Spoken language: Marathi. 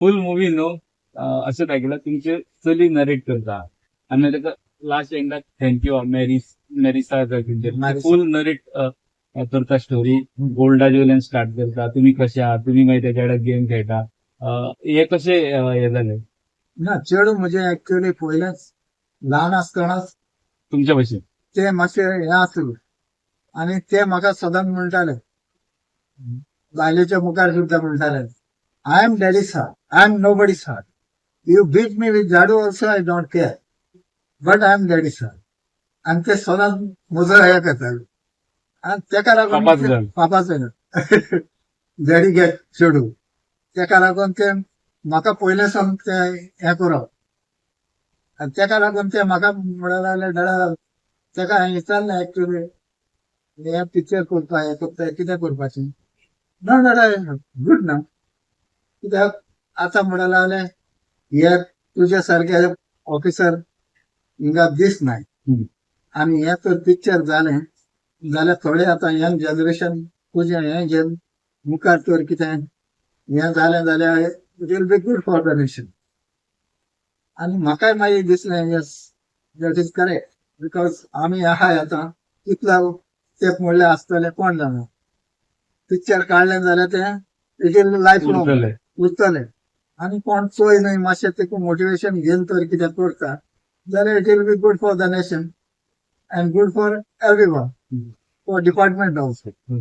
फुल मूवी नो असं दाखयला तुमचे चली नरेट करता आणि ताका लास्ट एंडाक thank you Marisa Marisa. Full narrate करता स्टोरी गोल्डा ज्युलन स्टार्ट करता तुम्ही कशे आहात तुम्ही माहिती त्याच्याकडे गेम खेळता हे कसे हे झाले ना चेडू म्हणजे ऍक्च्युअली पहिलेच ल्हान आसतनाच तुमच्या भाषेत ते मातशे हे आसले आणि ते म्हाका सदांच म्हणटाले बायलेच्या मुखार सुद्दां म्हणटाले I am daddy sir I am nobody sir you beat me with झाडू also I don't care but I am daddy sir आणि ते सदांच म्हजो हे करताले आणि तेका पापाच लागून घर. पापाचे डॅडी गेट चेडू तेका लागून ते म्हाका पयले सावन ते हे करप आणि तेका लागून ते म्हाका म्हणूंक लागले डॅडा तेका हांवें विचारलें एक्चुअली हे पिक्चर करपा हे करता कितें करपाचें ना डॅडा गूड ना कित्याक आतां म्हणूंक लागले हे तुजे सारके ऑफिसर हिंगा दिसनाय हम्म. आनी हे तर पिक्चर जालें जाल्यार थोडे आतां यंग जनरेशन तुजें हें घेवन मुखार तर कितें हें जालें जाल्यार it will be good for the nation आनी म्हाकाय मागीर दिसलें yes that is correct because आमी आहाय आतां कितला तेंप म्हणलें आसतलें कोण जाणा पिक्चर काडलें जाल्यार तें इट वील लायफ लॉंग उरतलें. उरतलें आनी कोण चोय न्हय मातशें तेका मोटिवेशन घेवन तर कितें करता जाल्यार it will be good for the nation and good for everyone for department also